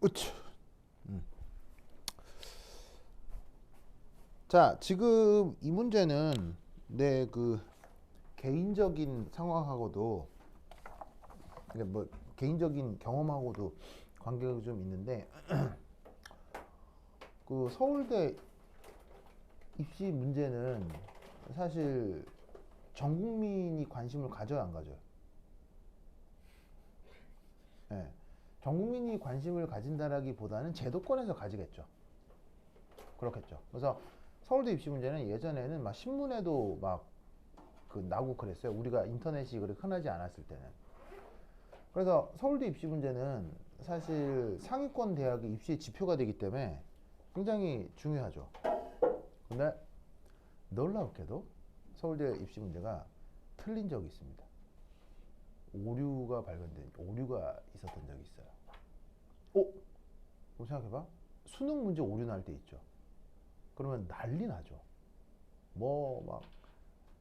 으치. 음. 자, 지금 이 문제는 내 그 개인적인 상황하고도 그러니까 뭐 개인적인 경험하고도 관계가 좀 있는데 그 서울대 입시 문제는 사실 전 국민이 관심을 가져야 안 가져요. 예. 전 국민이 관심을 가진다라기보다는 제도권에서 가지겠죠. 그렇겠죠. 그래서 서울대 입시 문제는 예전에는 막 신문에도 막 그 나오고 그랬어요. 우리가 인터넷이 그렇게 흔하지 않았을 때는. 그래서 서울대 입시 문제는 사실 상위권 대학의 입시의 지표가 되기 때문에 굉장히 중요하죠. 근데 놀랍게도 서울대 입시 문제가 틀린 적이 있습니다. 오류가 발견된, 오류가 있었던 적이 있어요. 오? 그럼 생각해봐. 수능 문제 오류 날 때 있죠. 그러면 난리 나죠.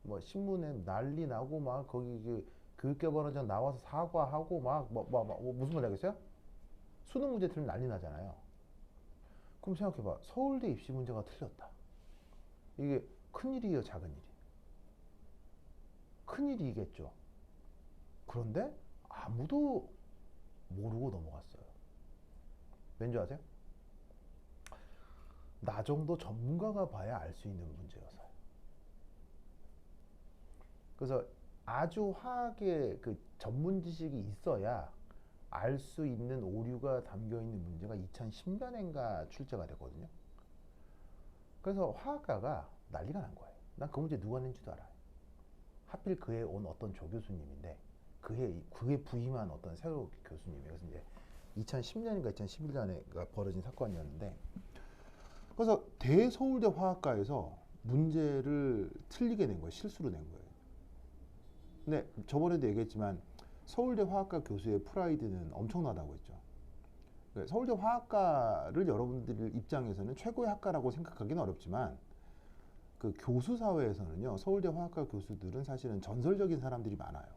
뭐 신문에 난리 나고 막 거기 그 교육개발원장 나와서 사과하고 무슨 말 하겠어요? 수능 문제 틀리면 난리 나잖아요. 그럼 생각해봐. 서울대 입시 문제가 틀렸다. 이게 큰일이에요, 작은 일이? 큰일이겠죠. 그런데 아무도 모르고 넘어갔어요. 왠지 아세요? 나 정도 전문가가 봐야 알 수 있는 문제여서요. 그래서 아주 화학의 그 전문 지식이 있어야 알 수 있는 오류가 담겨 있는 문제가 2010년인가 출제가 되거든요. 그래서 화학과가 난리가 난 거예요. 난 그 문제 누가 낸지도 알아요. 하필 그해 온 어떤 조 교수님인데 그해 부임한 어떤 새로 교수님이에요. 그래서 이제 2010년인가 2011년에 벌어진 사건이었는데, 그래서 대서울대 화학과에서 문제를 틀리게 낸 거예요. 실수로 낸 거예요. 근데 저번에도 얘기했지만 서울대 화학과 교수의 프라이드는 엄청나다고 했죠. 서울대 화학과를 여러분들 입장에서는 최고의 학과라고 생각하기는 어렵지만 그 교수 사회에서는요, 서울대 화학과 교수들은 사실은 전설적인 사람들이 많아요.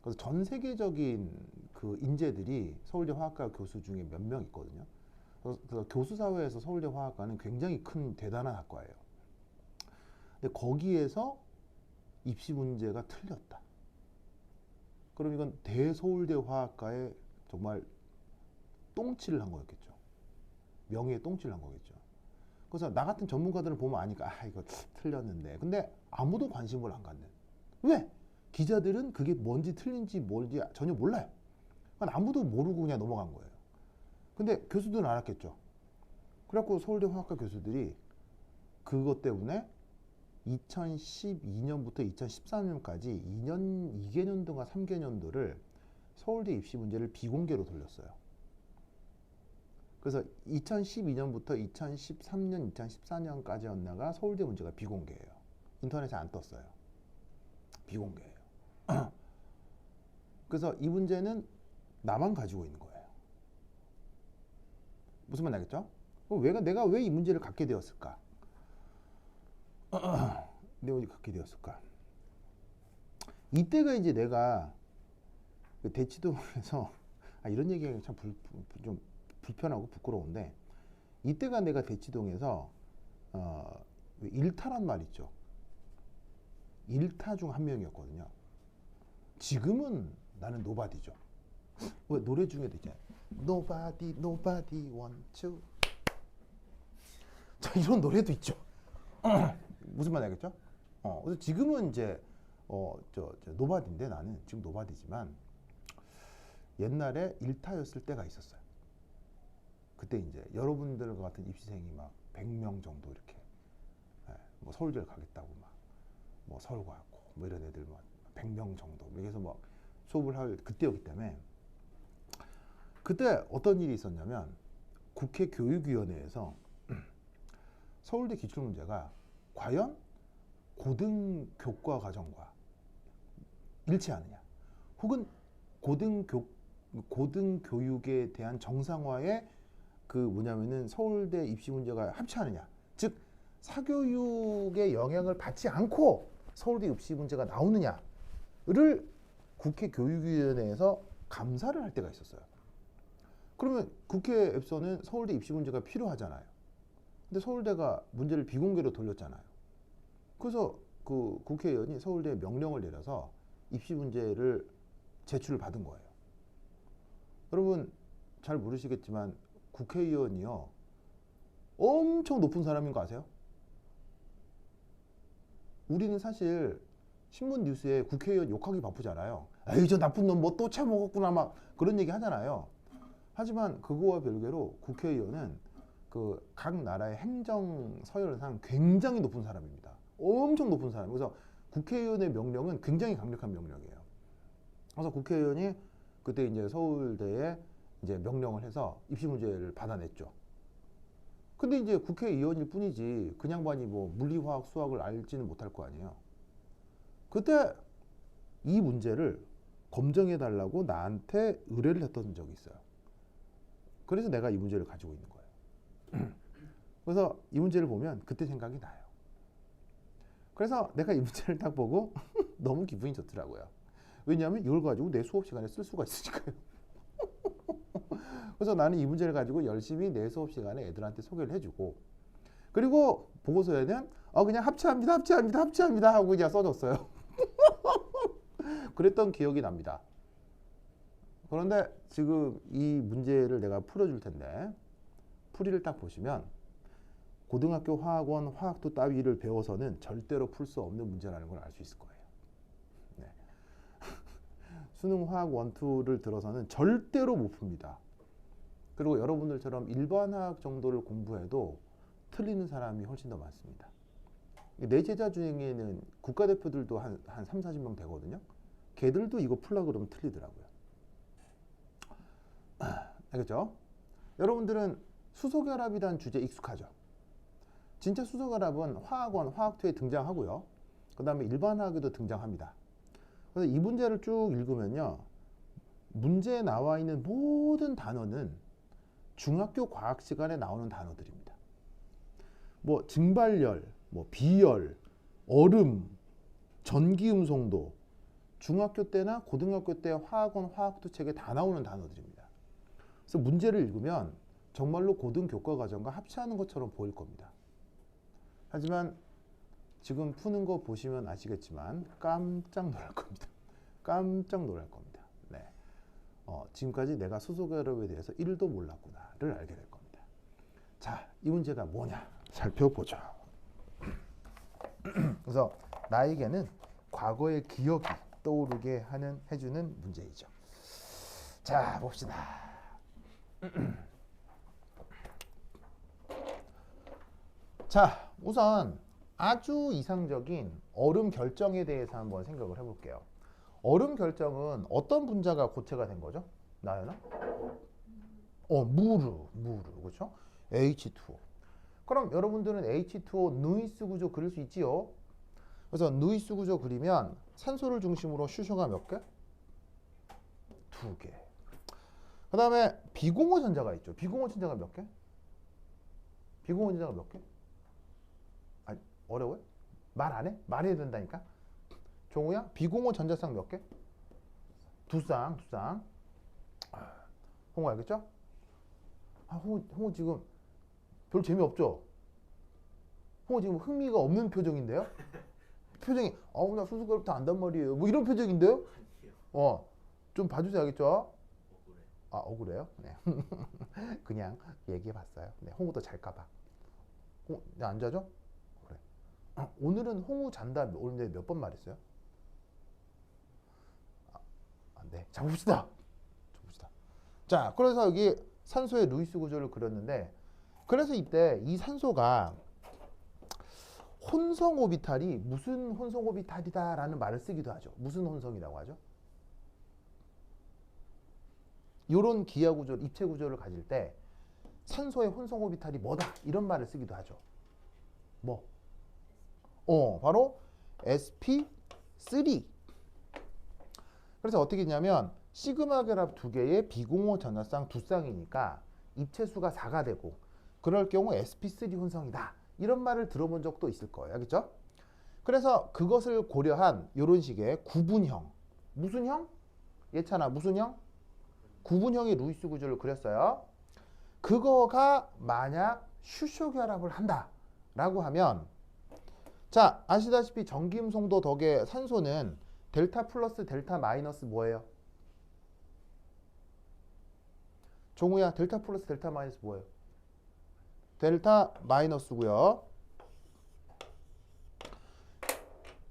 그래서 전 세계적인 그 인재들이 서울대 화학과 교수 중에 몇 명 있거든요. 그래서 교수 사회에서 서울대 화학과는 굉장히 큰 대단한 학과예요. 근데 거기에서 입시 문제가 틀렸다. 그럼 이건 대서울대 화학과에 정말 똥칠을 한 거였겠죠. 명예에 똥칠을 한 거겠죠. 그래서 나 같은 전문가들을 보면 아니까 이거 틀렸는데, 근데 아무도 관심을 안 갖는. 왜? 기자들은 그게 뭔지 틀린지 뭔지 전혀 몰라요. 그러니까 아무도 모르고 그냥 넘어간 거예요. 근데 교수들은 알았겠죠. 그래갖고 서울대 화학과 교수들이 그것 때문에 2012년부터 2013년까지 2개년도가 3개년도를 서울대 입시 문제를 비공개로 돌렸어요. 그래서 2012년부터 2013년, 2014년까지였나가 서울대 문제가 비공개예요. 인터넷에 안 떴어요. 비공개예요. 그래서 이 문제는 나만 가지고 있는 거예요. 무슨 말 나겠죠? 내가 왜 이 문제를 갖게 되었을까? 내가 왜 갖게 되었을까? 이때가 이제 내가 그 대치동에서 이런 얘기가 참 좀 불편하고 부끄러운데, 이때가 내가 대치동에서 일타란 말 있죠. 일타 중 한 명이었거든요. 지금은 나는 노바디죠. 왜 노래 중에도 있잖아요. Nobody, nobody want to. 자, 이런 노래도 있죠. 무슨 말 알겠죠? 그래서 지금은 이제 노바디인데, 나는 지금 노바디지만 옛날에 일타였을 때가 있었어요. 그때 이제 여러분들 같은 입시생이 막 100명 정도 이렇게 뭐 서울대를 가겠다고 뭐 서울 가고 뭐 이런 애들 막 100명 정도 여기서 막 수업을 할 그때였기 때문에, 그때 어떤 일이 있었냐면 국회 교육위원회에서 서울대 기출문제가 과연 고등교과 과정과 일치하느냐, 혹은 고등교육에 대한 정상화에 그 뭐냐면은 서울대 입시 문제가 합치하느냐, 즉 사교육의 영향을 받지 않고 서울대 입시 문제가 나오느냐를 국회 교육위원회에서 감사를 할 때가 있었어요. 그러면 국회에서는 서울대 입시 문제가 필요하잖아요. 근데 서울대가 문제를 비공개로 돌렸잖아요. 그래서 그 국회의원이 서울대에 명령을 내려서 입시 문제를 제출을 받은 거예요. 여러분 잘 모르시겠지만 국회의원이요 엄청 높은 사람인 거 아세요? 우리는 사실 신문 뉴스에 국회의원 욕하기 바쁘잖아요. 에이 저 나쁜 놈 뭐 또 채먹었구나 막 그런 얘기 하잖아요. 하지만 그거와 별개로 국회의원은 그 각 나라의 행정 서열상 굉장히 높은 사람입니다. 엄청 높은 사람. 그래서 국회의원의 명령은 굉장히 강력한 명령이에요. 그래서 국회의원이 그때 이제 서울대에 이제 명령을 해서 입시 문제를 받아냈죠. 근데 이제 국회의원일 뿐이지 그 양반이 뭐 물리, 화학, 수학을 알지는 못할 거 아니에요. 그때 이 문제를 검증해 달라고 나한테 의뢰를 했던 적이 있어요. 그래서 내가 이 문제를 가지고 있는 거예요. 그래서 이 문제를 보면 그때 생각이 나요. 그래서 내가 이 문제를 딱 보고 너무 기분이 좋더라고요. 왜냐하면 이걸 가지고 내 수업 시간에 쓸 수가 있으니까요. 그래서 나는 이 문제를 가지고 열심히 내 수업 시간에 애들한테 소개를 해주고, 그리고 보고서에는 그냥 합치합니다 하고 그냥 써줬어요. 그랬던 기억이 납니다. 그런데 지금 이 문제를 내가 풀어줄 텐데 풀이를 딱 보시면 고등학교 화학원 화학도 따위를 배워서는 절대로 풀 수 없는 문제라는 걸 알 수 있을 거예요. 네. 수능 화학 1, 2를 들어서는 절대로 못 풉니다. 그리고 여러분들처럼 일반화학 정도를 공부해도 틀리는 사람이 훨씬 더 많습니다. 내 제자 중에는 국가대표들도 한 3, 40명 되거든요. 걔들도 이거 풀려고 그러면 틀리더라고요. 알겠죠? 여러분들은 수소결합이라는 주제 익숙하죠? 진짜 수소결합은 화학원, 화학투에 등장하고요. 그 다음에 일반화학에도 등장합니다. 그래서 이 문제를 쭉 읽으면요. 문제에 나와 있는 모든 단어는 중학교 과학 시간에 나오는 단어들입니다. 뭐 증발열, 뭐 비열, 얼음, 전기음성도 중학교 때나 고등학교 때 화학원, 화학투 책에 다 나오는 단어들입니다. 그래서 문제를 읽으면 정말로 고등 교과 과정과 합치하는 것처럼 보일 겁니다. 하지만 지금 푸는 거 보시면 아시겠지만 깜짝 놀랄 겁니다. 깜짝 놀랄 겁니다. 네. 지금까지 내가 수소결합에 대해서 1도 몰랐구나를 알게 될 겁니다. 자, 이 문제가 뭐냐 살펴보죠. 그래서 나에게는 과거의 기억이 떠오르게 해주는 문제이죠. 자, 봅시다. 자, 우선 아주 이상적인 얼음 결정에 대해서 한번 생각을 해볼게요. 얼음 결정은 어떤 분자가 고체가 된 거죠? 나연아? 무르, 그렇죠? H2O. 그럼 여러분들은 H2O 누이스 구조 그릴 수 있지요? 그래서 누이스 구조 그리면 산소를 중심으로 슈셔가 몇 개? 2개. 그 다음에 비공호 전자가 있죠. 비공호 전자가 몇 개? 비공호 전자가 몇 개? 어려워요? 말 안 해? 말해야 된다니까? 종우야? 비공호 전자쌍 몇 개? 두 쌍. 홍호 알겠죠? 홍호 지금 별 재미없죠? 홍호 지금 흥미가 없는 표정인데요? 표정이 나 수수께끼 안단 말이에요. 뭐 이런 표정인데요? 좀 봐주세요. 알겠죠? 억울해요? 네. 그냥 얘기해봤어요. 네, 홍우도 잘까봐. 안 자죠? 그래. 오늘은 홍우 잔다. 오늘 몇 번 말했어요? 네. 자, 봅시다. 자, 그래서 여기 산소의 루이스 구조를 그렸는데, 그래서 이때 이 산소가 혼성 오비탈이 무슨 혼성 오비탈이다라는 말을 쓰기도 하죠. 무슨 혼성이라고 하죠? 이런 기하 구조, 입체 구조를 가질 때 산소의 혼성 오비탈이 뭐다 이런 말을 쓰기도 하죠. 뭐? 바로 sp3. 그래서 어떻게 했냐면 시그마 결합 2개의 비공호 전화쌍 2쌍이니까 입체 수가 4가 되고, 그럴 경우 sp3 혼성이다 이런 말을 들어본 적도 있을 거예요. 알겠죠? 그래서 그것을 고려한 이런 식의 구분형. 무슨 형? 예찬아, 무슨 형? 구분형의 루이스 구조를 그렸어요. 그거가 만약 수소 결합을 한다라고 하면, 자, 아시다시피 전기음성도 덕에 산소는 델타 플러스 델타 마이너스 뭐예요? 종우야, 델타 플러스 델타 마이너스 뭐예요? 델타 마이너스고요.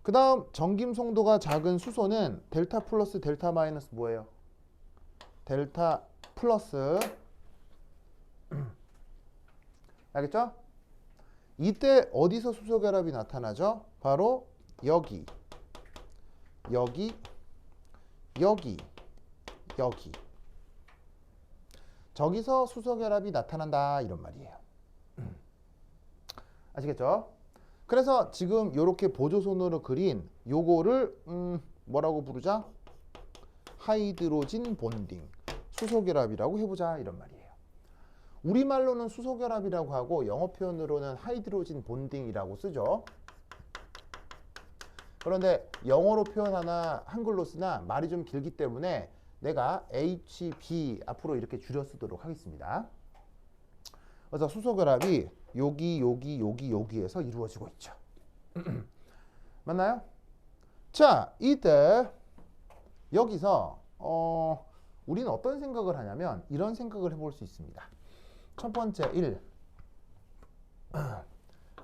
그 다음 전김송도가 작은 수소는 델타 플러스 델타 마이너스 뭐예요? 델타 플러스. 알겠죠? 이때 어디서 수소 결합이 나타나죠? 바로 여기, 여기, 여기, 여기. 저기서 수소 결합이 나타난다 이런 말이에요. 아시겠죠? 그래서 지금 이렇게 보조선으로 그린 요거를 뭐라고 부르자? 하이드로진 본딩, 수소결합이라고 해보자 이런 말이에요. 우리말로는 수소결합이라고 하고 영어 표현으로는 하이드로진 본딩이라고 쓰죠. 그런데 영어로 표현하나 한글로 쓰나 말이 좀 길기 때문에 내가 HB 앞으로 이렇게 줄여 쓰도록 하겠습니다. 그래서 수소결합이 여기에서 이루어지고 있죠. 맞나요? 자, 이때 여기서 우리는 어떤 생각을 하냐면 이런 생각을 해볼 수 있습니다. 첫 번째 1,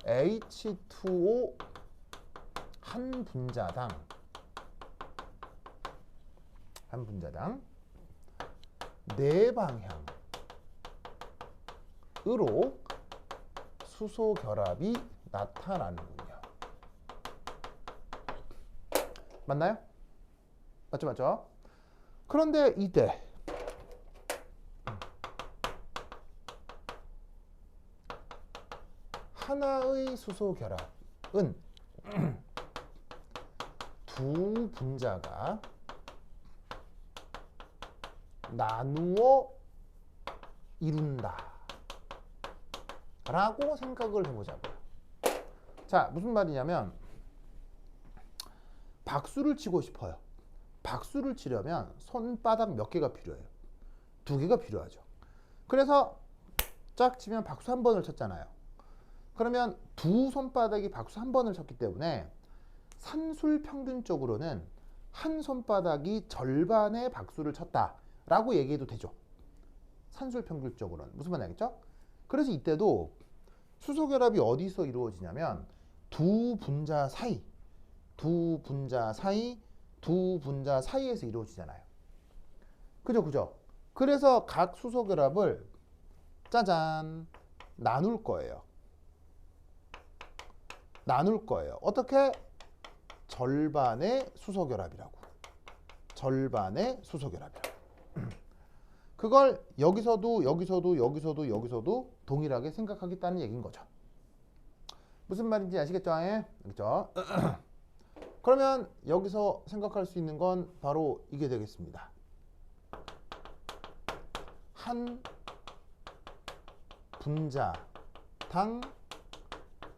H2O 한 분자당 네 방향으로 수소 결합이 나타나는군요. 맞나요? 맞죠? 그런데 이때 하나의 수소 결합은 두 분자가 나누어 이룬다 라고 생각을 해보자고요. 자, 무슨 말이냐면 박수를 치고 싶어요. 박수를 치려면 손바닥 몇 개가 필요해요? 2개가 필요하죠. 그래서 짝 치면 박수 한 번을 쳤잖아요. 그러면 두 손바닥이 박수 한 번을 쳤기 때문에 산술 평균적으로는 한 손바닥이 절반의 박수를 쳤다라고 얘기해도 되죠. 산술 평균적으로는. 무슨 말인지 알겠죠? 그래서 이때도 수소 결합이 어디서 이루어지냐면 두 분자 사이에서 이루어지잖아요. 그죠? 그래서 각 수소 결합을 짜잔 나눌 거예요. 어떻게? 절반의 수소 결합이라고. 그걸 여기서도 동일하게 생각하겠다는 얘기인 거죠. 무슨 말인지 아시겠죠? 알겠죠? 그러면 여기서 생각할 수 있는 건 바로 이게 되겠습니다. 한 분자당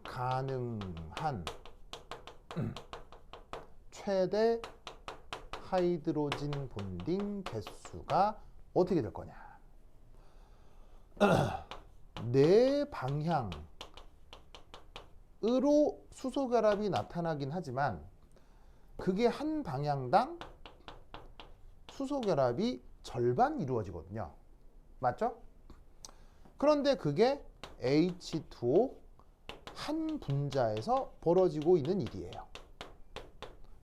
가능한 최대 하이드로진 본딩 개수가 어떻게 될 거냐? 네 방향으로 수소 결합이 나타나긴 하지만 그게 한 방향당 수소 결합이 절반 이루어지거든요. 맞죠? 그런데 그게 H2O 한 분자에서 벌어지고 있는 일이에요.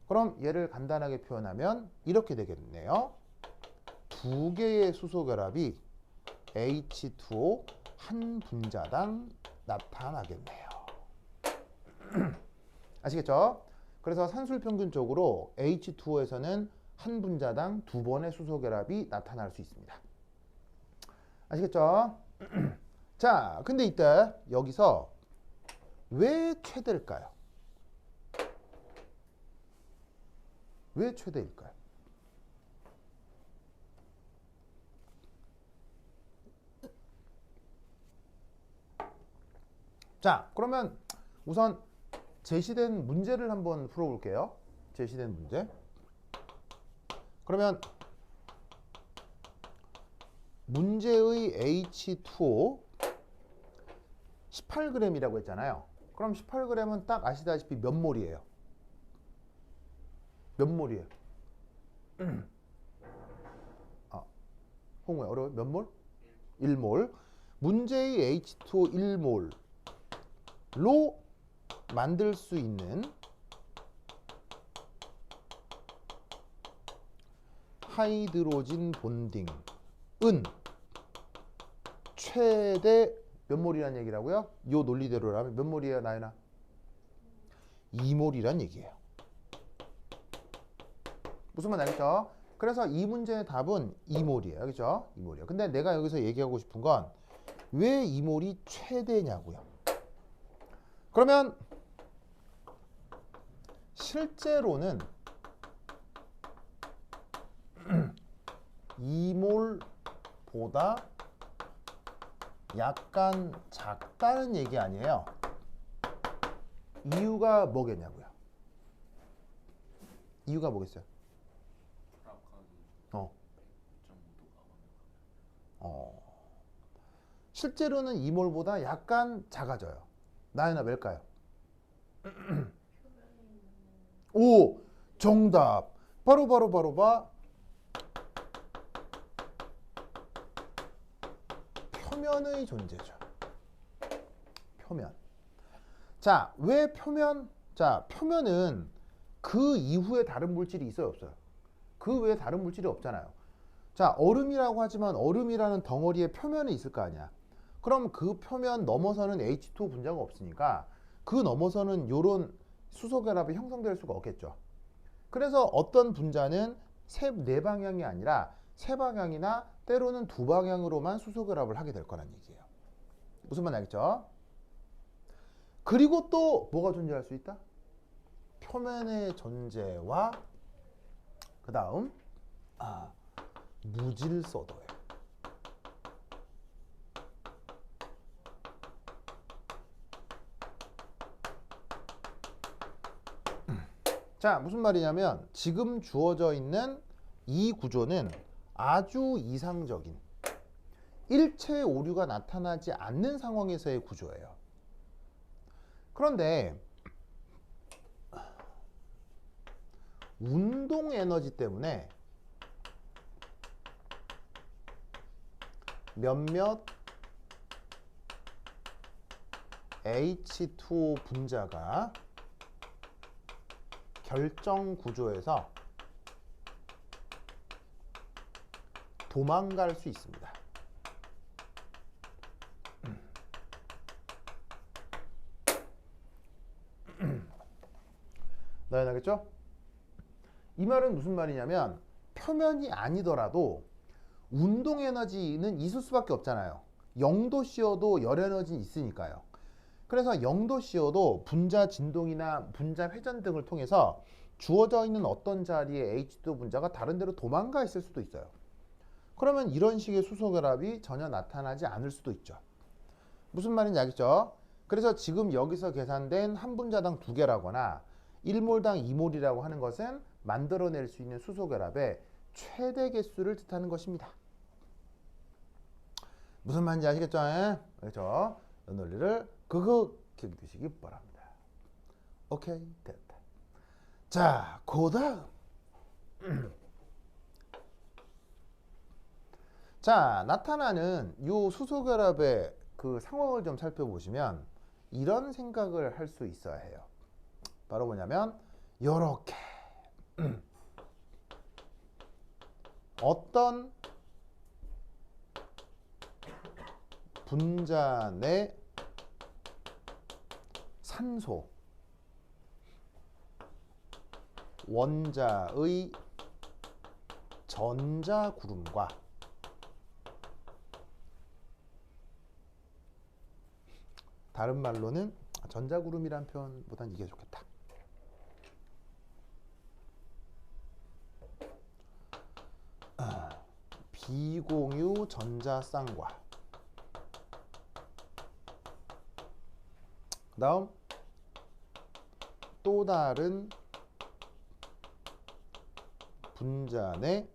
그럼 얘를 간단하게 표현하면 이렇게 되겠네요. 두 개의 수소 결합이 H2O 한 분자당 나타나겠네요. 아시겠죠? 그래서 산술 평균적으로 H2O에서는 한 분자당 2번의 수소 결합이 나타날 수 있습니다. 아시겠죠? 자, 근데 이때 여기서 왜 최대일까요? 왜 최대일까요? 자, 그러면 우선 제시된 문제를 한번 풀어볼게요. 제시된 문제. 그러면 문제의 H2O 18g이라고 했잖아요. 그럼 18g은 딱 아시다시피 몇 몰이에요? 몇 몰이에요? 홍우야 어려워요? 몇 몰? 1몰. 문제의 H2O 1몰로 만들 수 있는 하이드로진 본딩은 최대 몇 몰이란 얘기라고요? 요 논리대로라면 몇 몰이에요, 나연아? 2몰이란 얘기예요. 무슨 말 알겠죠? 그래서 이 문제의 답은 2몰이에요. 그죠? 2몰이에요. 근데 내가 여기서 얘기하고 싶은 건 왜 2몰이 최대냐고요. 그러면 실제로는 2몰보다 약간 작다는 얘기 아니에요. 이유가 뭐겠냐고요. 이유가 뭐겠어요? 실제로는 2몰보다 약간 작아져요. 나연아 왜일까요? 오! 정답! 바로 표면의 존재죠. 표면. 자, 왜 표면? 자, 표면은 그 이후에 다른 물질이 있어요, 없어요? 그 외에 다른 물질이 없잖아요. 자, 얼음이라고 하지만 얼음이라는 덩어리의 표면이 있을 거 아니야. 그럼 그 표면 넘어서는 H2O 분자가 없으니까 그 넘어서는 요런 수소결합이 형성될 수가 없겠죠. 그래서 어떤 분자는 네 방향이 아니라 세 방향이나 때로는 두 방향으로만 수소결합을 하게 될 거란 얘기예요. 무슨 말 알겠죠? 그리고 또 뭐가 존재할 수 있다? 표면의 존재와 그 다음 무질서도예요. 자, 무슨 말이냐면 지금 주어져 있는 이 구조는 아주 이상적인 일체 오류가 나타나지 않는 상황에서의 구조예요. 그런데 운동 에너지 때문에 몇몇 H2O 분자가 결정 구조에서 도망갈 수 있습니다. 나연하겠죠? 이 말은 무슨 말이냐면 표면이 아니더라도 운동 에너지는 있을 수밖에 없잖아요. 0도씨여도 열 에너지는 있으니까요. 그래서 0도씨여도 분자 진동이나 분자 회전 등을 통해서 주어져 있는 어떤 자리에 H2O 분자가 다른 데로 도망가 있을 수도 있어요. 그러면 이런 식의 수소결합이 전혀 나타나지 않을 수도 있죠. 무슨 말인지 알겠죠? 그래서 지금 여기서 계산된 한 분자당 2개라거나 1몰당 2몰이라고 하는 것은 만들어낼 수 있는 수소결합의 최대 개수를 뜻하는 것입니다. 무슨 말인지 아시겠죠? 그렇죠? 이 논리를 그거 기억해 두시기 바랍니다. 오케이, 됐다. 자, 그 다음. 자, 나타나는 요 수소결합의 그 상황을 좀 살펴보시면 이런 생각을 할 수 있어야 해요. 바로 뭐냐면 요렇게 어떤 분자 내 산소 원자의 전자구름과 다른 말로는 전자구름이란 표현보단 이게 좋겠다. 비공유 전자쌍과 그 다음 또 다른 분자 내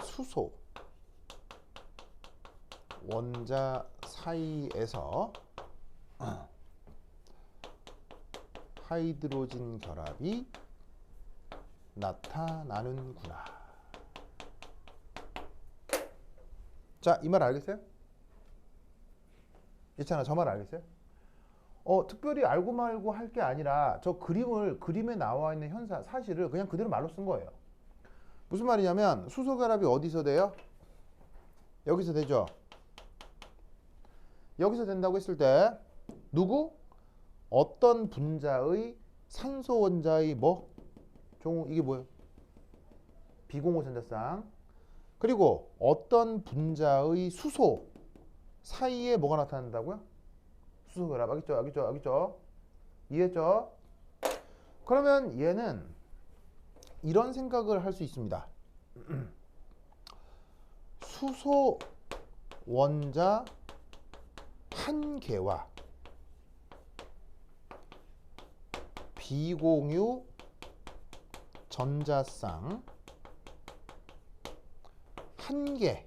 수소 원자 사이에서 하이드로진 결합이 나타나는구나. 자, 이 말 알겠어요? 있잖아, 저 말 알겠어요? 특별히 알고 말고 할 게 아니라 저 그림에 나와 있는 현상, 사실을 그냥 그대로 말로 쓴 거예요. 무슨 말이냐면 수소 결합이 어디서 돼요? 여기서 되죠. 여기서 된다고 했을 때 누구? 어떤 분자의 산소 원자의 뭐? 이게 뭐예요? 비공호 전자쌍. 그리고 어떤 분자의 수소 사이에 뭐가 나타난다고요? 수소 결합. 알겠죠? 이해했죠? 그러면 얘는 이런 생각을 할 수 있습니다. 수소 원자 한 개와 비공유 전자쌍 한 개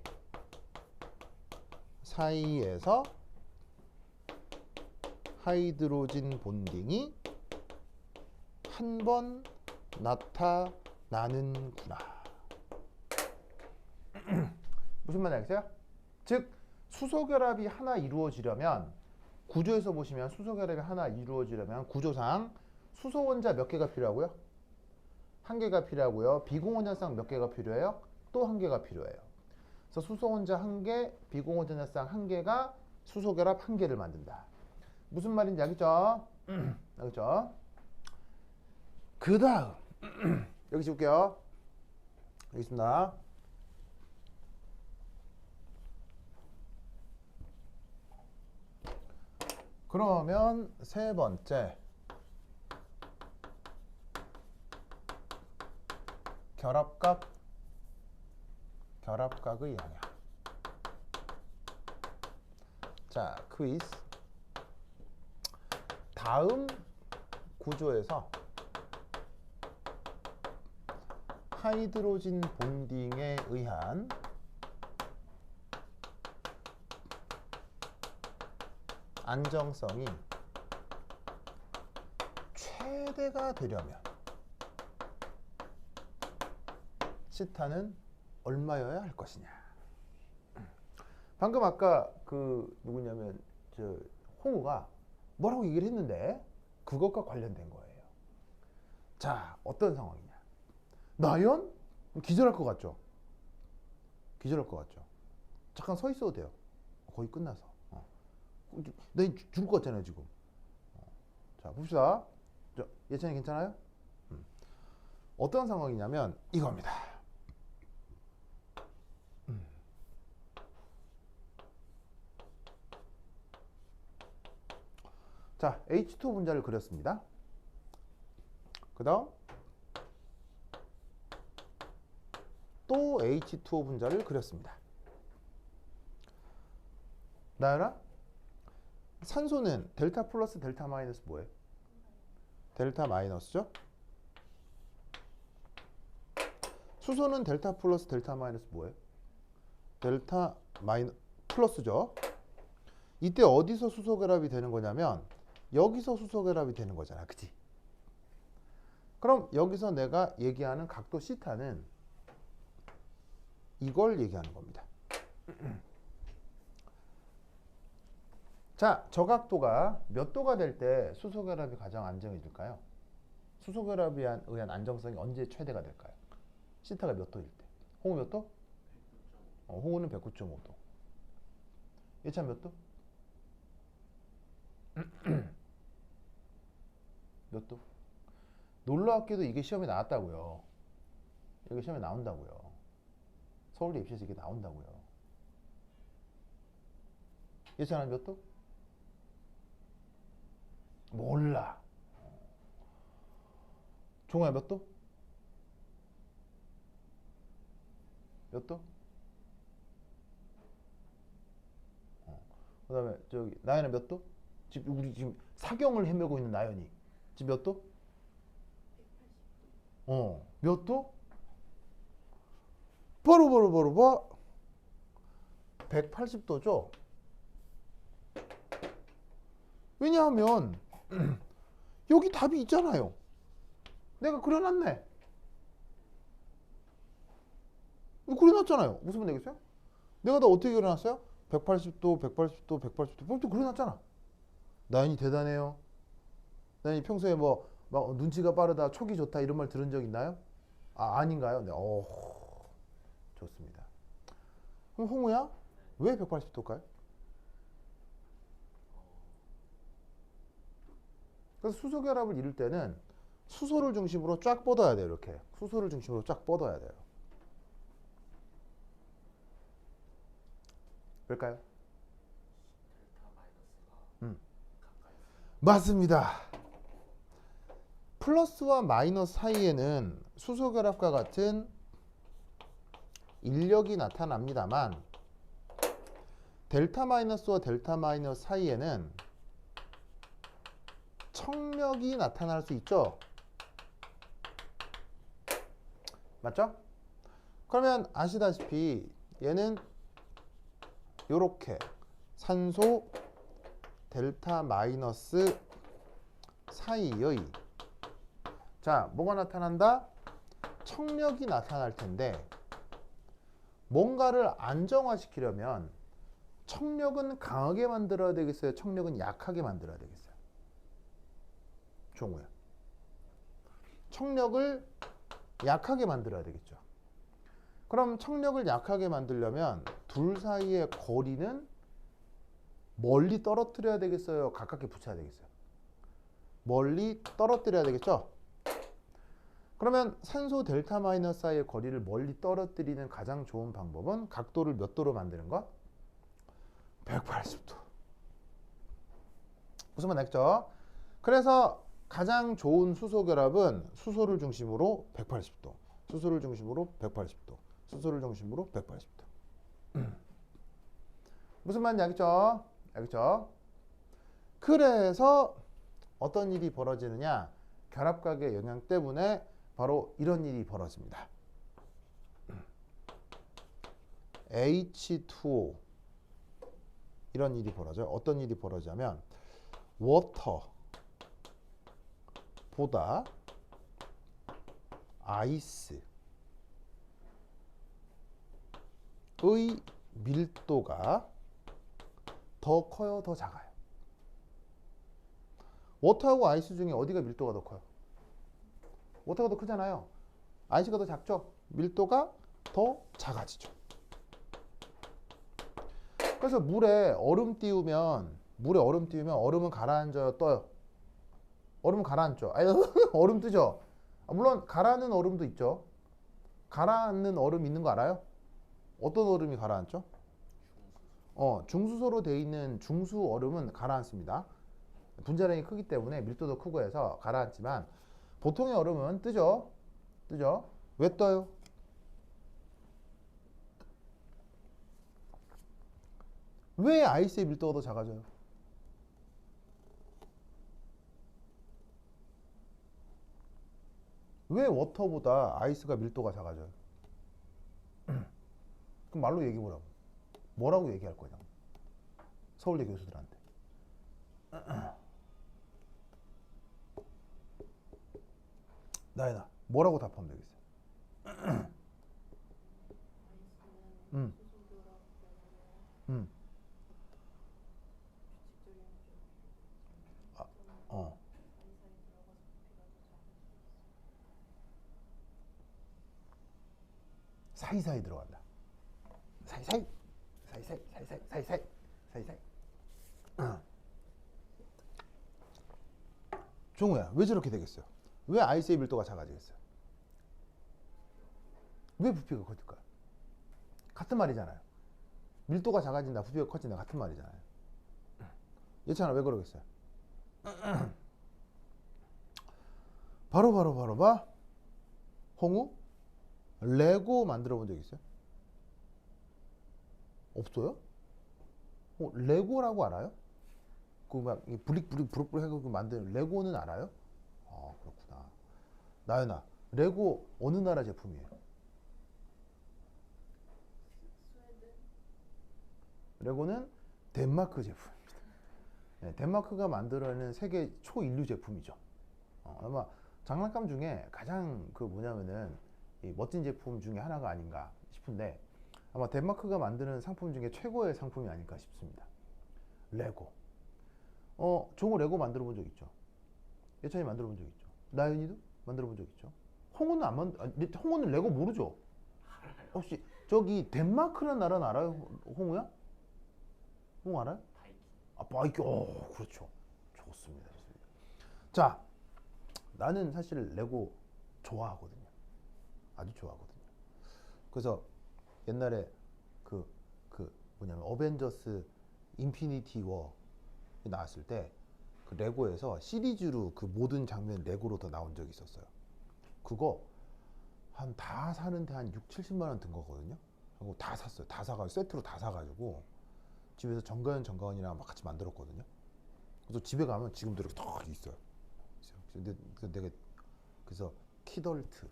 사이에서 하이드로진 본딩이 한 번 나타나는구나. 무슨 말인지 알겠어요? 즉 수소 결합이 하나 이루어지려면 구조에서 보시면 수소 결합이 하나 이루어지려면 구조상 수소 원자 몇 개가 필요하고요? 한 개가 필요하고요. 비공호 전자쌍 몇 개가 필요해요? 또 한 개가 필요해요. 그래서 수소 원자 한 개, 비공호 전자쌍 한 개가 수소 결합 한 개를 만든다. 무슨 말인지 알겠죠? 알겠죠? 그 다음 여기 줄게요. 여기 있습니다. 그러면 세 번째 결합각의 영향. 자, 퀴즈. 다음 구조에서 하이드로진 본딩에 의한 안정성이 최대가 되려면 시타는 얼마여야 할 것이냐. 방금 아까 누구냐면 홍우가 뭐라고 얘기를 했는데 그것과 관련된 거예요. 자, 어떤 상황이냐. 나연? 기절할 것 같죠? 기절할 것 같죠? 잠깐 서 있어도 돼요. 거의 끝나서. 나 죽을 것 같잖아요, 지금. 자, 봅시다. 예찬이 괜찮아요? 어떤 상황이냐면 이겁니다. 자, H2 분자를 그렸습니다. 그 다음 또 H2O 분자를 그렸습니다. 나연아? 산소는 델타 플러스 델타 마이너스 뭐예요? 델타 마이너스죠? 수소는 델타 플러스 델타 마이너스 뭐예요? 델타 플러스죠? 이때 어디서 수소 결합이 되는 거냐면 여기서 수소 결합이 되는 거잖아. 그치? 그럼 여기서 내가 얘기하는 각도 시타는 이걸 얘기하는 겁니다. 자, 저 각도가 몇 도가 될 때 수소 결합이 가장 안정해질까요? 수소 결합에 의한 안정성이 언제 최대가 될까요? 시타가 몇 도일 때? 홍우 몇 도? 홍우는 109.5도. 예찬 몇 도? 몇 도? 놀랍게도 이게 시험에 나왔다고요. 이게 시험에 나온다고요. 서울대 입시에서 이게 나온다고요. 예찬아 몇 도? 몰라. 종아야 몇 도? 몇 도? 그 다음에 저기 나연아 몇 도? 지금 우리 지금 사경을 헤매고 있는 나연이 지금 몇 도? 몇 도? 바로 180도죠. 왜냐하면 여기 답이 있잖아요. 내가 그려놨네. 그려놨잖아요. 무슨 말 되겠어요? 내가 다 어떻게 그려놨어요? 180도, 180도, 180도. 또 그려놨잖아. 나연이 대단해요. 나연이 평소에 막 눈치가 빠르다, 촉이 좋다 이런 말 들은 적 있나요? 아닌가요? 네. 좋습니다. 그럼 홍우야, 왜 180도일까요? 그래서 수소결합을 이룰 때는 수소를 중심으로 쫙 뻗어야 돼요. 이렇게 수소를 중심으로 쫙 뻗어야 돼요. 그럴까요? 맞습니다. 플러스와 마이너스 사이에는 수소결합과 같은 인력이 나타납니다만 델타 마이너스와 델타 마이너스 사이에는 청력이 나타날 수 있죠. 맞죠? 그러면 아시다시피 얘는 요렇게 산소 델타 마이너스 사이의 자, 뭐가 나타난다? 청력이 나타날 텐데 뭔가를 안정화시키려면 청력은 강하게 만들어야 되겠어요? 청력은 약하게 만들어야 되겠어요? 종우야. 청력을 약하게 만들어야 되겠죠. 그럼 청력을 약하게 만들려면 둘 사이의 거리는 멀리 떨어뜨려야 되겠어요? 가깝게 붙여야 되겠어요? 멀리 떨어뜨려야 되겠죠? 그러면 산소 델타 마이너스 사이의 거리를 멀리 떨어뜨리는 가장 좋은 방법은 각도를 몇 도로 만드는 것? 180도. 무슨 말 알겠죠? 그래서 가장 좋은 수소 결합은 수소를 중심으로 180도, 수소를 중심으로 180도, 수소를 중심으로 180도. 무슨 말인지 알겠죠? 알겠죠? 그래서 어떤 일이 벌어지느냐? 결합각의 영향 때문에 바로 이런 일이 벌어집니다. H2O 이런 일이 벌어져요. 어떤 일이 벌어지냐면 워터보다 아이스의 밀도가 더 커요, 더 작아요? 워터하고 아이스 중에 어디가 밀도가 더 커요? 워터가 더 크잖아요. 아이스가 더 작죠? 밀도가 더 작아지죠. 그래서 물에 얼음 띄우면 얼음은 가라앉아요, 떠요? 얼음은 가라앉죠. 얼음 뜨죠. 물론 가라앉는 얼음도 있죠. 가라앉는 얼음 있는 거 알아요? 어떤 얼음이 가라앉죠? 중수소로 되어 있는 중수 얼음은 가라앉습니다. 분자량이 크기 때문에 밀도도 크고 해서 가라앉지만 보통의 얼음은 뜨죠. 뜨죠. 왜 떠요? 왜 아이스의 밀도가 더 작아져요? 왜 워터보다 아이스가 밀도가 작아져요? 그럼 말로 얘기해 보라고. 뭐라고 얘기할 거냐? 서울대 교수들한테. 나연아, 뭐라고 답하면 되겠어요? 음, 음, 어. 사이사이 들어간다. 사이사이, 사이사이, 사이사이, 사이사이, 사이사이. 종우야, 왜 저렇게 되겠어요? 왜 아이스의 밀도가 작아지겠어요? 왜 부피가 커질까요? 같은 말이잖아요. 밀도가 작아진다, 부피가 커진다 같은 말이잖아요. 예찬아, 왜 그러겠어요? 바로 봐. 홍우? 레고 만들어 본 적 있어요? 없어요? 레고라고 알아요? 그 막 부릭부릭 해서 만드는 레고는 알아요? 그렇구나. 나연아, 레고 어느 나라 제품이에요? 레고는 덴마크 제품입니다. 네, 덴마크가 만들어내는 세계 초인류 제품이죠. 아마 장난감 중에 가장 그 뭐냐면은 이 멋진 제품 중에 하나가 아닌가 싶은데 아마 덴마크가 만드는 상품 중에 최고의 상품이 아닐까 싶습니다. 레고. 종호 레고 만들어 본 적 있죠? 예찬이 만들어 본 적 있죠? 나연이도 만들어 본 적 있죠? 홍우는 홍우는 레고 모르죠? 혹시 저기 덴마크라는 나라는 알아요? 홍우야? 홍우 알아요? 바이킹. 그렇죠. 좋습니다. 좋습니다. 자, 나는 사실 레고 좋아하거든요. 아주 좋아하거든요. 그래서 옛날에 그 뭐냐면 어벤져스 인피니티 워 나왔을 때 그 레고에서 시리즈로 그 모든 장면 레고로 더 나온 적이 있었어요. 그거 한 다 사는데 한 6, 70만 원 든 거거든요. 그거 다 샀어요. 다 사가지고 세트로 다 사가지고 집에서 정가연이랑 막 같이 만들었거든요. 그래서 집에 가면 지금도 이렇게 딱 있어요. 근데 내가 그래서 키덜트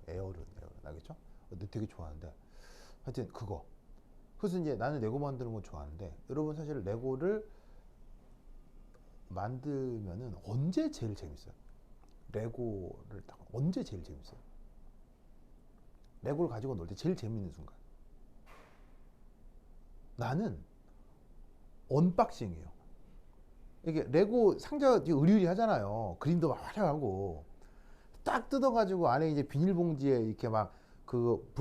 에어른 알겠죠? 근데 되게 좋아하는데 하여튼 그거. 그래서 이제 나는 레고 만드는 거 좋아하는데 여러분 사실 레고를 만들면은 언제 제일 재밌어요? 레고를 딱 언제 제일 재밌어요? 레고를 가지고 놀 때 제일 재밌는 순간. 나는 언박싱이에요. 이게 레고 상자 으리으리 하잖아요. 그림도 막 화려하고 딱 뜯어가지고 안에 이제 비닐봉지에 이렇게 막 그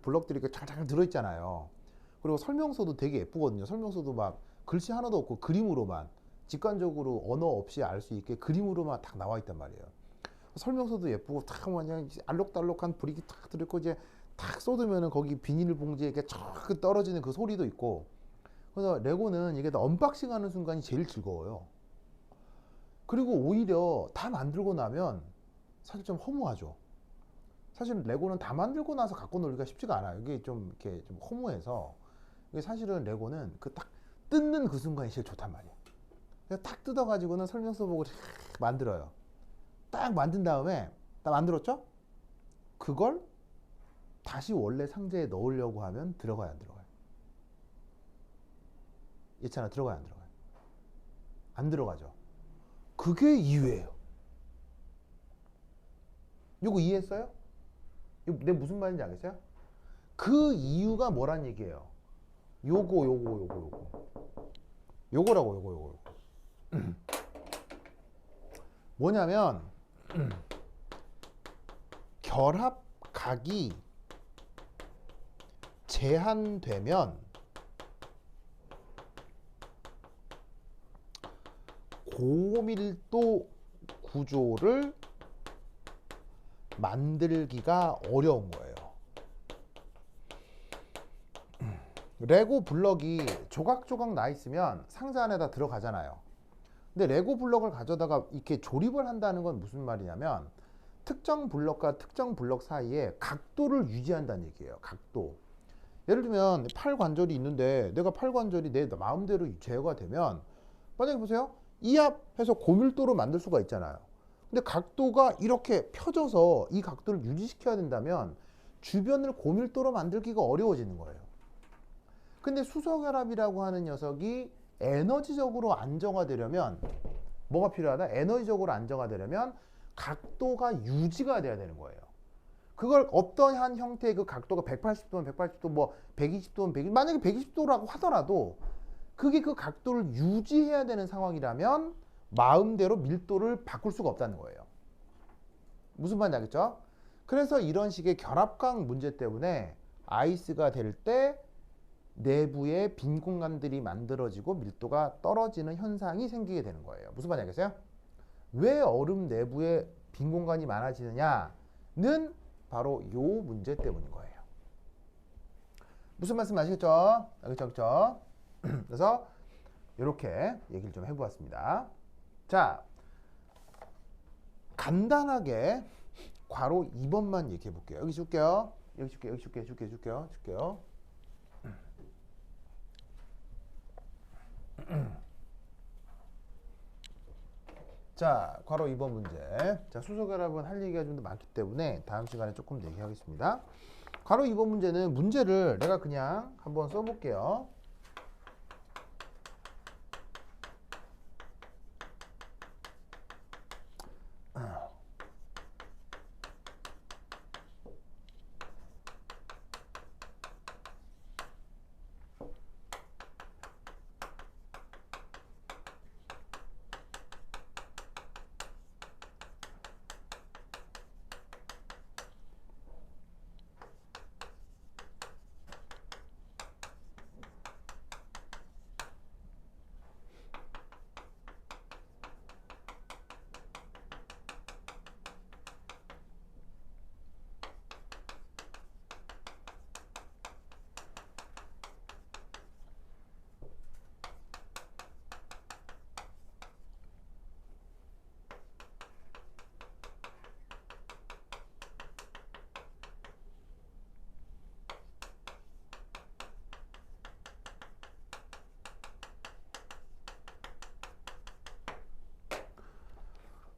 블럭들이 이렇게 잘 들어있잖아요. 그리고 설명서도 되게 예쁘거든요. 설명서도 막 글씨 하나도 없고 그림으로만 직관적으로 언어 없이 알 수 있게 그림으로만 딱 나와 있단 말이에요. 설명서도 예쁘고 탁 그냥 알록달록한 브릭이 탁 들어있고 이제 탁 쏟으면은 거기 비닐봉지에 이렇게 쫙 떨어지는 그 소리도 있고. 그래서 레고는 이게 다 언박싱하는 순간이 제일 즐거워요. 그리고 오히려 다 만들고 나면 사실 좀 허무하죠. 사실 레고는 다 만들고 나서 갖고 놀기가 쉽지가 않아요. 이게 좀 이렇게 좀 허무해서. 이게 사실은 레고는 그 딱 뜯는 그 순간이 제일 좋단 말이에요. 그래서 탁 뜯어가지고는 설명서 보고 만들어요. 딱 만든 다음에 딱 만들었죠? 그걸 다시 원래 상자에 넣으려고 하면 들어가요, 안 들어가요? 예찬아, 들어가요, 안 들어가요? 안 들어가죠. 그게 이유예요. 이거 이해했어요? 이거 내가 무슨 말인지 알겠어요? 그 이유가 뭐란 얘기예요? 요거라고, 요거. 뭐냐면 결합각이 제한되면 고밀도 구조를 만들기가 어려운 거예요. 레고 블럭이 조각조각 나 있으면 상자 안에다 들어가잖아요. 근데 레고 블럭을 가져다가 이렇게 조립을 한다는 건 무슨 말이냐면 특정 블럭과 특정 블럭 사이에 각도를 유지한다는 얘기예요. 각도. 예를 들면 팔 관절이 있는데 내가 팔 관절이 내 마음대로 제어가 되면 만약에 보세요. 이압해서 고밀도로 만들 수가 있잖아요. 근데 각도가 이렇게 펴져서 이 각도를 유지시켜야 된다면 주변을 고밀도로 만들기가 어려워지는 거예요. 근데 수소결합이라고 하는 녀석이 에너지적으로 안정화되려면 뭐가 필요하다? 에너지적으로 안정화되려면 각도가 유지가 돼야 되는 거예요. 그걸 어떠한 형태의 그 각도가 180도면 180도, 뭐 120도면 120도, 만약에 120도라고 하더라도 그게 그 각도를 유지해야 되는 상황이라면 마음대로 밀도를 바꿀 수가 없다는 거예요. 무슨 말인지 알겠죠? 그래서 이런 식의 결합각 문제 때문에 아이스가 될 때 내부에 빈 공간들이 만들어지고 밀도가 떨어지는 현상이 생기게 되는 거예요. 무슨 말인지 알겠어요? 왜 얼음 내부에 빈 공간이 많아지느냐는 바로 요 문제 때문인 거예요. 무슨 말씀 아시겠죠? 알겠죠? 그래서 이렇게 얘기를 좀 해보았습니다. 자, 간단하게 괄호 2번만 얘기해 볼게요. 여기 줄게요. 줄게요. 자, 괄호 2번 문제. 자, 수소결합은 할 얘기가 좀 더 많기 때문에 다음 시간에 조금 얘기하겠습니다. 가로 2번 문제는 문제를 내가 그냥 한번 써볼게요.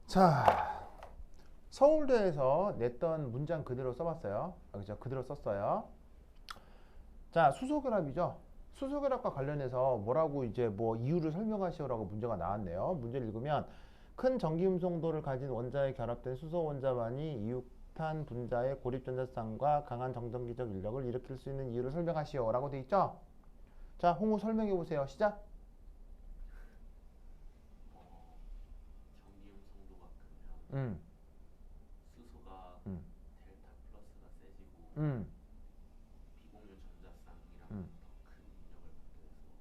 자, 서울대에서 냈던 문장 그대로 써봤어요. 그죠? 그대로 썼어요. 자, 수소결합이죠. 수소결합과 관련해서 뭐라고 이제 뭐 이유를 설명하시오라고 문제가 나왔네요. 문제를 읽으면 큰 전기음성도를 가진 원자에 결합된 수소 원자만이 이육탄 분자의 고립전자쌍과 강한 정전기적 인력을 일으킬 수 있는 이유를 설명하시오라고 돼 있죠. 자, 홍우 설명해 보세요. 시작. 전기음성도가 크면 음, 수소가 음, 델타 플러스가 세지고 음, 비공유 전자쌍이랑 음.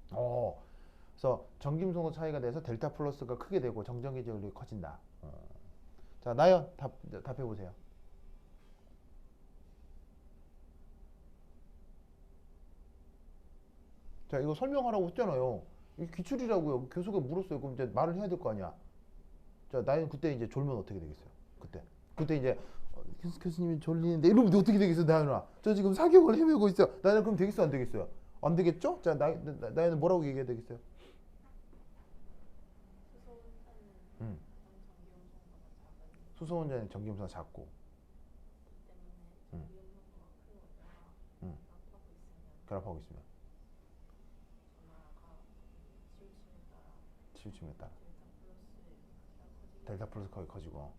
더 큰 인력을 받게 돼서 그래서 전기음성도 차이가 돼서 델타 플러스가 크게 되고 정전기적 인력이 커진다. 자, 나연 답해 보세요. 자, 이거 설명하라고 했잖아요. 이 기출이라고요. 교수가 물었어요. 그럼 이제 말을 해야 될 거 아니야. 자, 나연 그때 이제 졸면 어떻게 되겠어요? 그때 이제 교수님이 졸리는데 이러면 어떻게 되겠어요, 나연아? 저 지금 사격을 헤매고 있어. 나연 그럼 되겠어, 안 되겠어요? 안 되겠죠? 자, 나연은 뭐라고 얘기해야 되겠어요? 음, 수소 원자는 전기음성이 작고, 음, 음, 결합하고 있으면 치우침에 따라 델타 플러스 거의 커지고.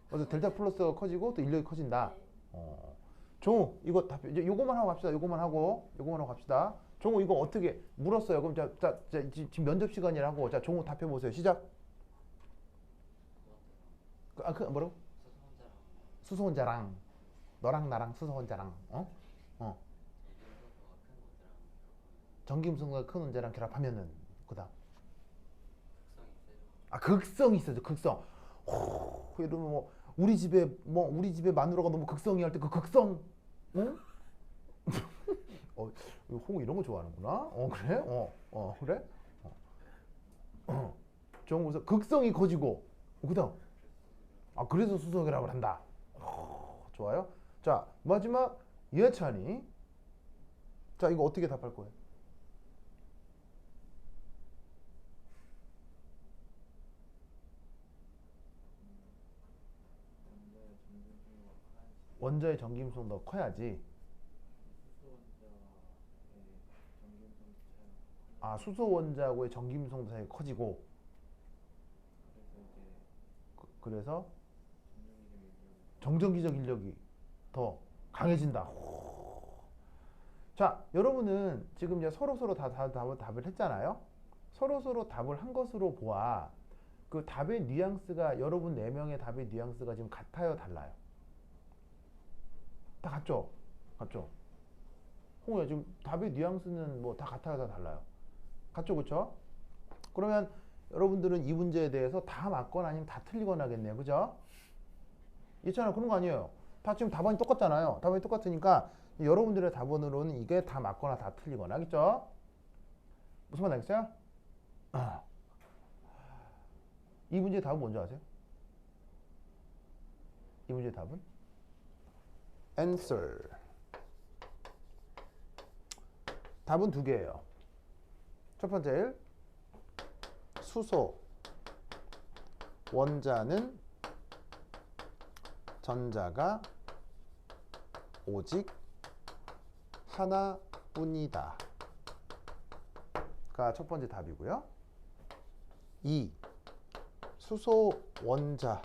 그래서 델타 플러스가 커지고 또 인력이 커진다. 종우 이거 답 이제 요거만 하고 갑시다. 요거만 하고 갑시다. 종우 이거 어떻게 물었어요? 그럼 자, 지금 면접 시간이라고. 자, 종우 답해 보세요. 시작. 뭐라고? 수소 혼자랑 너랑 나랑 수소 혼자랑 어 전기음성도가 큰 원자랑 결합하면은 그다음 극성이 있어죠. 극성. 이러면 뭐 우리 집에 마누라가 너무 극성이 할 때 그 극성. 응? 홍 이런 거 좋아하는구나. 그래? 그래? 좋은 거서 극성이 커지고 그다음 그래서 수소결합을 한다. 좋아요. 자, 마지막 예찬이. 자, 이거 어떻게 답할 거예요? 원자의 전기음성도가 커야지. 수소 원자하고의 전기음성도 차이가 커지고 그래서 정전기적 인력이 더 강해진다. 자, 여러분은 지금 이제 서로 다 답을 했잖아요. 서로 답을 한 것으로 보아 그 답의 뉘앙스가 여러분 4명의 답의 뉘앙스가 지금 같아요, 달라요? 다 같죠? 같죠? 홍우야, 지금 답의 뉘앙스는 뭐 다 같아요, 다 달라요? 같죠, 그쵸? 그러면 여러분들은 이 문제에 대해서 다 맞거나 아니면 다 틀리거나 하겠네요, 그죠? 있잖아요, 그런 거 아니에요. 다 지금 답안이 똑같잖아요. 답안이 똑같으니까 여러분들의 답안으로는 이게 다 맞거나 다 틀리거나 하겠죠? 무슨 말 알겠어요? 이 문제의 답은 뭔지 아세요? 이 문제의 답은? answer. 답은 2개예요. 첫 번째, 수소 원자는 전자가 오직 하나뿐이다. 가 첫 번째 답이고요. 2. 수소 원자는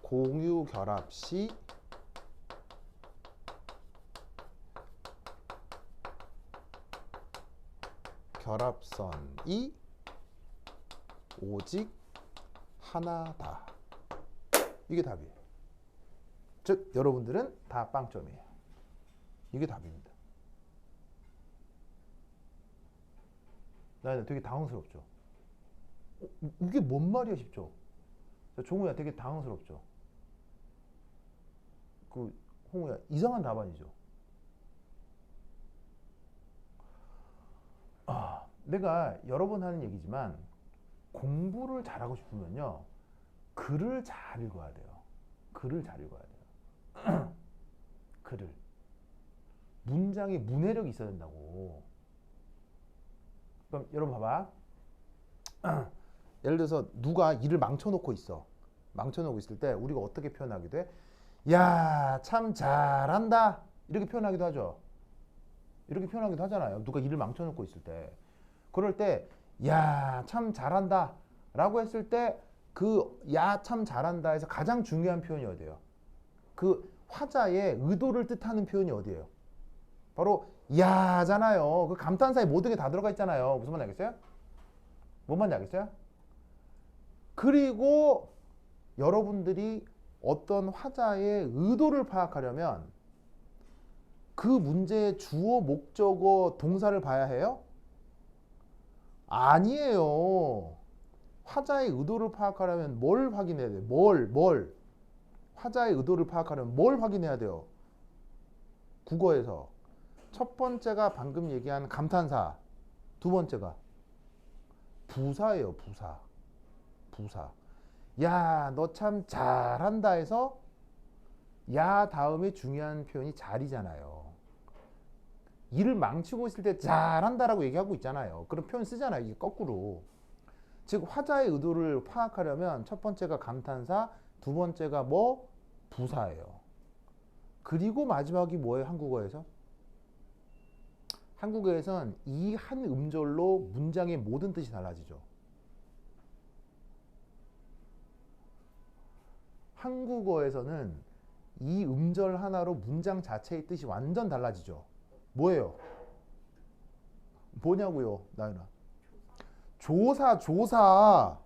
공유 결합 시 결합선이 오직 하나다. 이게 답이에요. 즉 여러분들은 다 빵점이에요. 이게 답입니다. 나는 되게 당황스럽죠. 이게 뭔 말이야 싶죠. 종우야 되게 당황스럽죠. 그 홍우야 이상한 답안이죠. 내가 여러 번 하는 얘기지만 공부를 잘하고 싶으면요 글을 잘 읽어야 돼요. 글을 잘 읽어야 돼요. 글을. 문장에 문해력이 있어야 된다고. 그럼 여러분 봐봐. 예를 들어서 누가 일을 망쳐놓고 있어. 망쳐놓고 있을 때 우리가 어떻게 표현하기도 해? 야, 참 잘한다. 이렇게 표현하기도 하죠. 이렇게 표현하기도 하잖아요. 누가 일을 망쳐놓고 있을 때. 그럴 때 야, 참 잘한다 라고 했을 때 그 야, 참 잘한다에서 가장 중요한 표현이 어디예요? 그 화자의 의도를 뜻하는 표현이 어디예요? 바로 야잖아요. 그 감탄사에 모든 게 다 들어가 있잖아요. 무슨 말인지 알겠어요? 뭔 말인지 알겠어요? 그리고 여러분들이 어떤 화자의 의도를 파악하려면 그 문제의 주어, 목적어, 동사를 봐야 해요? 아니에요. 화자의 의도를 파악하려면 뭘 확인해야 돼요? 뭘? 화자의 의도를 파악하려면 뭘 확인해야 돼요? 국어에서. 첫 번째가 방금 얘기한 감탄사. 두 번째가 부사예요. 부사. 야, 너 참 잘한다 해서 야 다음에 중요한 표현이 잘이잖아요. 일을 망치고 있을 때 잘한다라고 얘기하고 있잖아요. 그런 표현 쓰잖아요. 이게 거꾸로. 즉 화자의 의도를 파악하려면 첫 번째가 감탄사, 두 번째가 뭐? 부사예요. 그리고 마지막이 뭐예요? 한국어에서? 한국어에선 이 한 음절로 문장의 모든 뜻이 달라지죠. 한국어에서는 이 음절 하나로 문장 자체의 뜻이 완전 달라지죠. 뭐예요? 뭐냐고요, 나연아? 조사.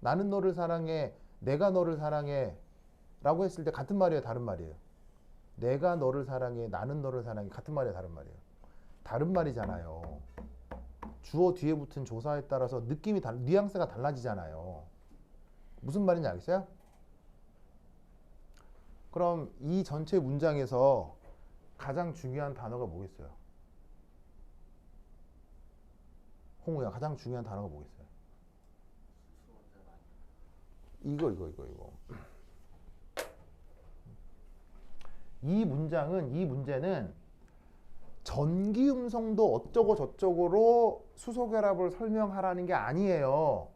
나는 너를 사랑해, 내가 너를 사랑해 라고 했을 때 같은 말이에요, 다른 말이에요? 내가 너를 사랑해, 나는 너를 사랑해 같은 말이에요, 다른 말이에요? 다른 말이잖아요. 주어 뒤에 붙은 조사에 따라서 느낌이 뉘앙스가 달라지잖아요. 무슨 말인지 알겠어요? 그럼 이 전체 문장에서 가장 중요한 단어가 뭐겠어요? 홍우야, 가장 중요한 단어가 뭐겠어요? 이거. 이 문제는 전기 음성도 어쩌고 저쩌고로 수소 결합을 설명하라는 게 아니에요.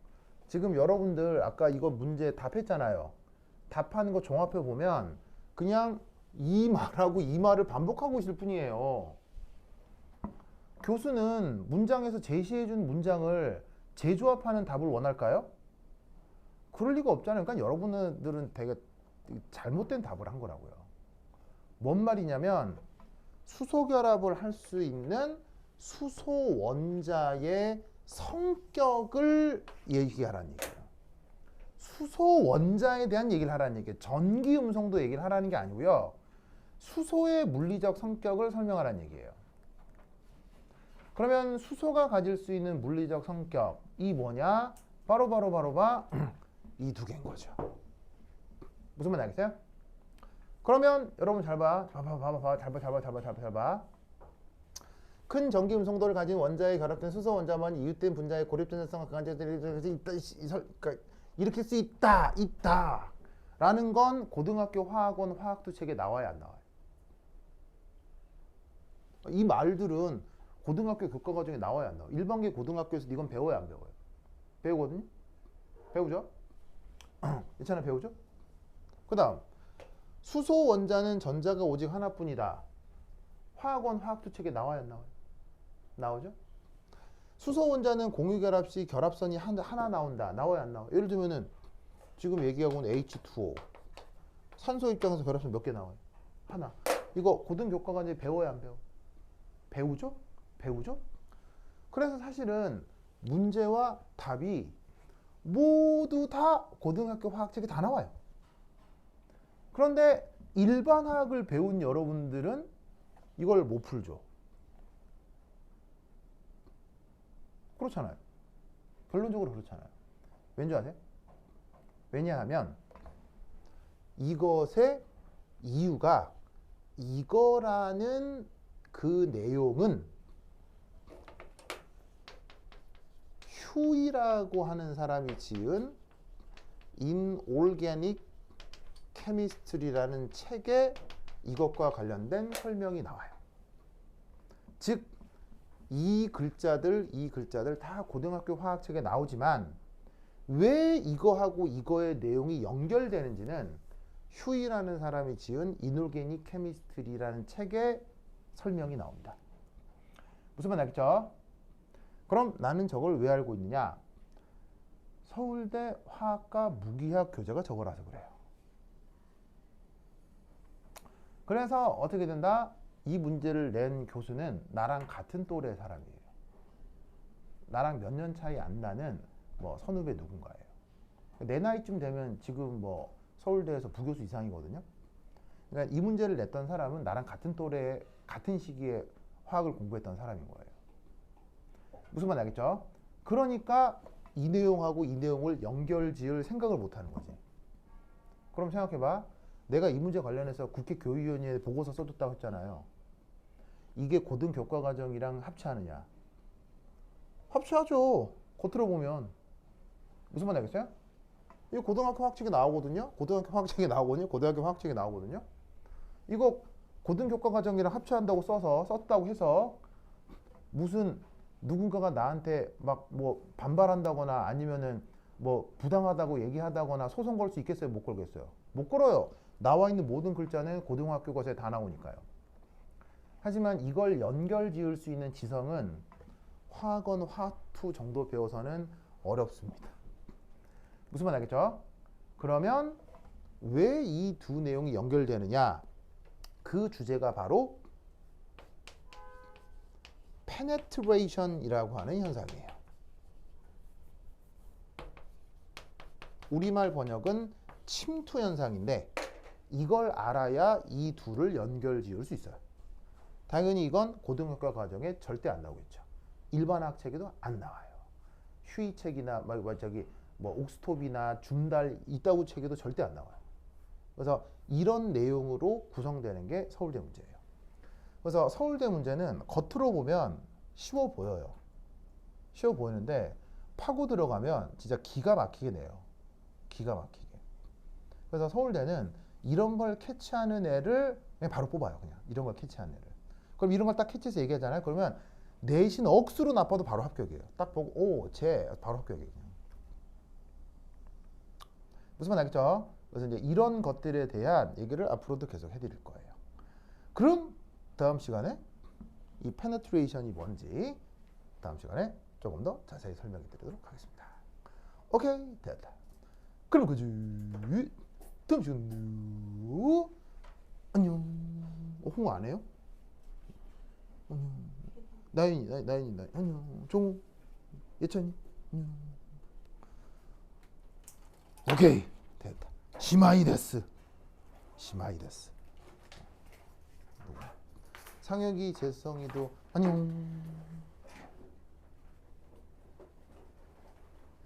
지금 여러분들 아까 이거 문제 답했잖아요. 답하는 거 종합해 보면 그냥 이 말하고 이 말을 반복하고 있을 뿐이에요. 교수는 문장에서 제시해준 문장을 재조합하는 답을 원할까요? 그럴 리가 없잖아요. 그러니까 여러분들은 되게 잘못된 답을 한 거라고요. 뭔 말이냐면 수소 결합을 할 수 있는 수소 원자의 성격을 얘기하라는 얘기예요. 수소 원자에 대한 얘기를 하라는 얘기예요. 전기 음성도 얘기를 하라는 게 아니고요. 수소의 물리적 성격을 설명하라는 얘기예요. 그러면 수소가 가질 수 있는 물리적 성격이 뭐냐? 바로 이 두 개인 거죠. 무슨 말인지 알겠어요? 그러면 여러분 잘 봐. 잘 봐. 큰 전기 음성도를 가진 원자에 결합된 수소 원자만 이웃된 분자의 고립 전자성과 강한자들이 일으킬 수 있다. 라는 건 고등학교 화학원 화학도 책에 나와야 안 나와요? 이 말들은 고등학교 교과 과정에 나와야 안 나와. 일반계 고등학교에서 이건 배워야 안 배워요? 배우거든요. 배우죠? 괜찮아 배우죠? 그다음 수소 원자는 전자가 오직 하나뿐이다. 화학원 화학투 책에 나와야 안 나와요? 나오죠? 수소 원자는 공유 결합 시 결합선이 하나 나온다. 나와야 안 나와? 예를 들면은 지금 얘기하고 있는 H2O 산소 입장에서 결합선 몇 개 나와요? 하나. 이거 고등교과 과정에 배워야 안 배워? 배우죠? 배우죠? 그래서 사실은 문제와 답이 모두 다 고등학교 화학책에 다 나와요. 그런데 일반 화학을 배운 여러분들은 이걸 못 풀죠. 그렇잖아요. 결론적으로 그렇잖아요. 왠지 아세요? 왜냐하면 이것의 이유가 이거라는 그 내용은 휴이라고 하는 사람이 지은 Inorganic Chemistry라는 책에 이것과 관련된 설명이 나와요. 즉, 이 글자들 다 고등학교 화학책에 나오지만 왜 이거하고 이거의 내용이 연결되는지는 휴이라는 사람이 지은 Inorganic Chemistry라는 책에 설명이 나옵니다. 무슨 말 알겠죠? 그럼 나는 저걸 왜 알고 있느냐? 서울대 화학과 무기학 교재가 저거라서 그래요. 그래서 어떻게 된다? 이 문제를 낸 교수는 나랑 같은 또래 사람이에요. 나랑 몇 년 차이 안 나는 뭐 선후배 누군가예요. 내 나이쯤 되면 지금 뭐 서울대에서 부교수 이상이거든요. 그러니까 이 문제를 냈던 사람은 나랑 같은 또래, 같은 시기에 화학을 공부했던 사람인 거예요. 무슨 말 알겠죠? 그러니까 이 내용하고 이 내용을 연결지을 생각을 못 하는 거지. 그럼 생각해봐. 내가 이 문제 관련해서 국회 교육위원회에 보고서 써줬다고 했잖아요. 이게 고등교과과정이랑 합치하느냐? 합치하죠. 겉으로 보면. 무슨 말 알겠어요? 이거 고등학교 화학책에 나오거든요. 고등학교 화학책에 나오거든요. 이거 고등교과과정이랑 합치한다고 썼다고 해서 무슨 누군가가 나한테 막 뭐 반발한다거나 아니면은 뭐 부당하다고 얘기하다거나 소송 걸 수 있겠어요? 못 걸겠어요? 못 걸어요. 나와 있는 모든 글자는 고등학교 것에 다 나오니까요. 하지만 이걸 연결 지을 수 있는 지성은 화학원 화투 정도 배워서는 어렵습니다. 무슨 말 알겠죠? 그러면 왜 이 두 내용이 연결되느냐? 그 주제가 바로 penetration이라고 하는 현상이에요. 우리말 번역은 침투 현상인데 이걸 알아야 이 둘을 연결 지을 수 있어요. 당연히 이건 고등학교 과정에 절대 안 나오겠죠. 일반 학책에도 안 나와요. 휴이 책이나 뭐 옥스톱이나 줌달 이따구 책에도 절대 안 나와요. 그래서 이런 내용으로 구성되는 게 서울대 문제예요. 그래서 서울대 문제는 겉으로 보면 쉬워 보여요. 쉬워 보이는데 파고 들어가면 진짜 기가 막히게 내요. 기가 막히게. 그래서 서울대는 이런 걸 캐치하는 애를 그냥 바로 뽑아요. 그냥 이런 걸 캐치하는 애를. 그럼 이런 걸 딱 캐치해서 얘기하잖아요. 그러면 내신 억수로 나빠도 바로 합격이에요. 딱 보고 오, 쟤 바로 합격이에요. 그냥. 무슨 말 알겠죠? 그래서 이제 이런 것들에 대한 얘기를 앞으로도 계속 해드릴 거예요. 그럼 다음 시간에 이 페네트레이션이 뭔지 다음 시간에 조금 더 자세히 설명해 드리도록 하겠습니다. 오케이, 됐다. 그럼 그지 다음 시간에 안녕. 홍 안 해요? 안녕. 나연이 안녕. 종우 예찬이 안녕. 오케이, 됐다. 시마이데스. 상혁이 재성이도 안녕.